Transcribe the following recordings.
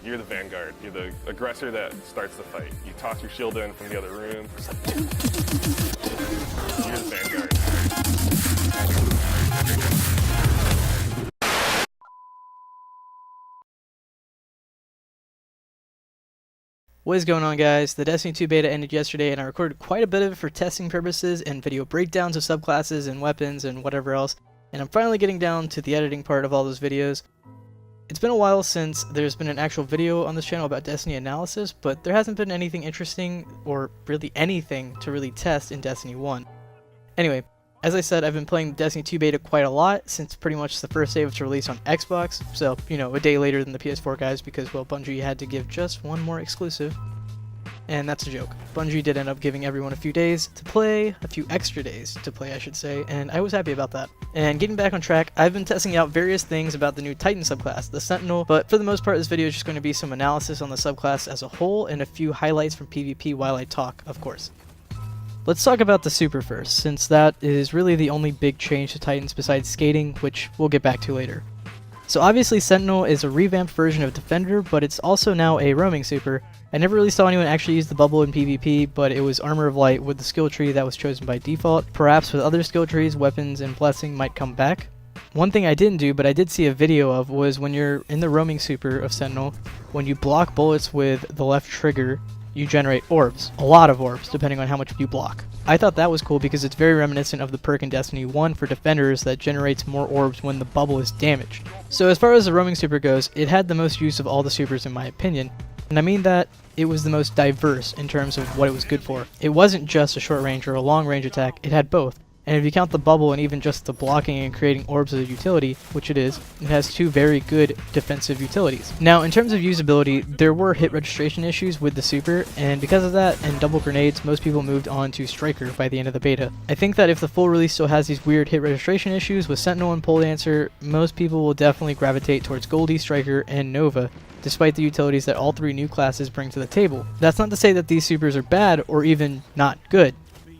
You're the vanguard. You're the aggressor that starts the fight. You toss your shield in from the other room. You're the vanguard. What is going on, guys? The Destiny 2 beta ended yesterday, and I recorded quite a bit of it for testing purposes and video breakdowns of subclasses and weapons and whatever else, and I'm finally getting down to the editing part of all those videos. It's been a while since there's been an actual video on this channel about Destiny analysis, but there hasn't been anything interesting, or really anything, to really test in Destiny 1. Anyway, as I said, I've been playing Destiny 2 beta quite a lot since pretty much the first day of its release on Xbox, so, you know, a day later than the PS4 guys because, well, Bungie had to give just one more exclusive. And that's a joke. Bungie did end up giving everyone a few days to play, a few extra days to play, I should say, and I was happy about that. And getting back on track, I've been testing out various things about the new Titan subclass, the Sentinel, but for the most part this video is just going to be some analysis on the subclass as a whole and a few highlights from PvP while I talk, of course. Let's talk about the Super first, since that is really the only big change to Titans besides skating, which we'll get back to later. So obviously Sentinel is a revamped version of Defender, but it's also now a roaming super. I never really saw anyone actually use the bubble in PvP, but it was Armor of Light with the skill tree that was chosen by default. Perhaps with other skill trees, weapons and blessing might come back. One thing I didn't do, but I did see a video of, was when you're in the roaming super of Sentinel, when you block bullets with the left trigger, you generate orbs. A lot of orbs, depending on how much you block. I thought that was cool because it's very reminiscent of the perk in Destiny 1 for defenders that generates more orbs when the bubble is damaged. So as far as the roaming super goes, it had the most use of all the supers in my opinion, and I mean that it was the most diverse in terms of what it was good for. It wasn't just a short range or a long range attack, it had both. And if you count the bubble and even just the blocking and creating orbs as a utility, which it is, it has two very good defensive utilities. Now, in terms of usability, there were hit registration issues with the super, and because of that and double grenades, most people moved on to Striker by the end of the beta. I think that if the full release still has these weird hit registration issues with Sentinel and Pole Dancer, most people will definitely gravitate towards Goldie, Striker, and Nova, despite the utilities that all three new classes bring to the table. That's not to say that these supers are bad or even not good,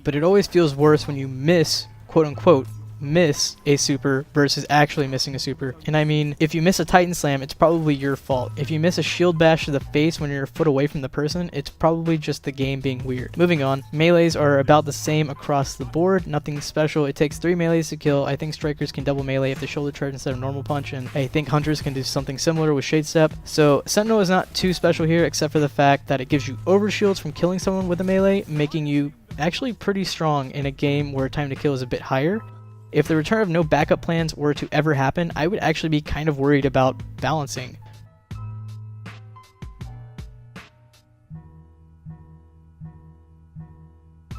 but it always feels worse when you miss, quote-unquote, miss a super versus actually missing a super. And I mean, if you miss a Titan Slam, it's probably your fault. If you miss a shield bash to the face when you're a foot away from the person, it's probably just the game being weird. Moving on, melees are about the same across the board, nothing special. It takes 3 melees to kill. I think strikers can double melee if they shoulder charge instead of normal punch, and I think hunters can do something similar with shade step. So Sentinel is not too special here except for the fact that it gives you overshields from killing someone with a melee, making you actually pretty strong in a game where time to kill is a bit higher. If the return of no backup plans were to ever happen, I would actually be kind of worried about balancing.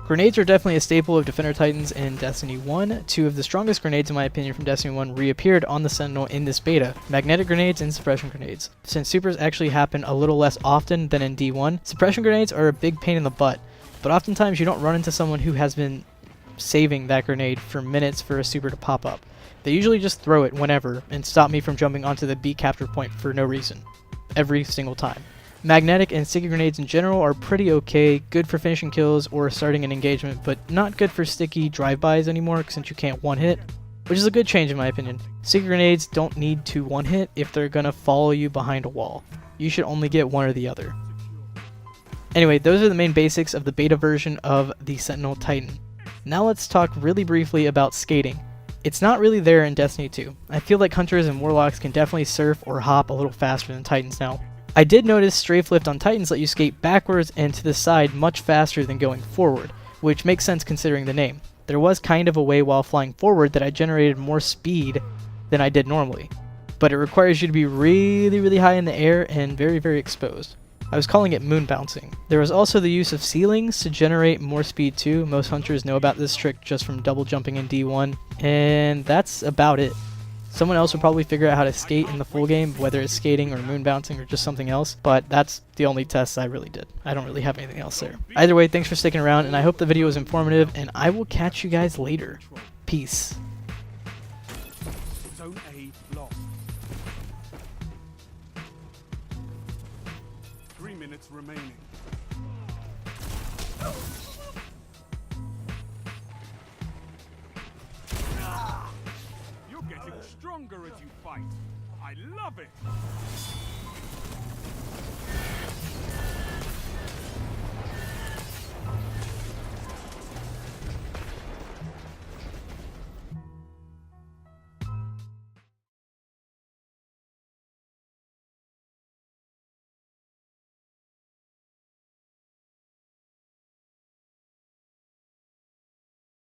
Grenades are definitely a staple of Defender Titans in Destiny 1. Two of the strongest grenades in my opinion from Destiny 1 reappeared on the Sentinel in this beta. Magnetic grenades and suppression grenades. Since supers actually happen a little less often than in D1, suppression grenades are a big pain in the butt, but oftentimes you don't run into someone who has been saving that grenade for minutes for a super to pop up. They usually just throw it whenever and stop me from jumping onto the B capture point for no reason. Every single time. Magnetic and sticky grenades in general are pretty okay, good for finishing kills or starting an engagement, but not good for sticky drive-bys anymore since you can't one-hit, which is a good change in my opinion. Sticky grenades don't need to one-hit if they're gonna follow you behind a wall. You should only get one or the other. Anyway, those are the main basics of the beta version of the Sentinel Titan. Now let's talk really briefly about skating. It's not really there in Destiny 2. I feel like Hunters and Warlocks can definitely surf or hop a little faster than Titans now. I did notice Strafe Lift on Titans let you skate backwards and to the side much faster than going forward, which makes sense considering the name. There was kind of a way while flying forward that I generated more speed than I did normally, but it requires you to be really high in the air and very exposed. I was calling it moon bouncing. There was also the use of ceilings to generate more speed too. Most hunters know about this trick just from double jumping in D1, and that's about it. Someone else would probably figure out how to skate in the full game, whether it's skating or moon bouncing or just something else, but that's the only tests I really did. I don't really have anything else there. Either way, thanks for sticking around, and I hope the video was informative, and I will catch you guys later. Peace. Zone A lost. 3 minutes remaining. You're getting stronger as you fight. I love it.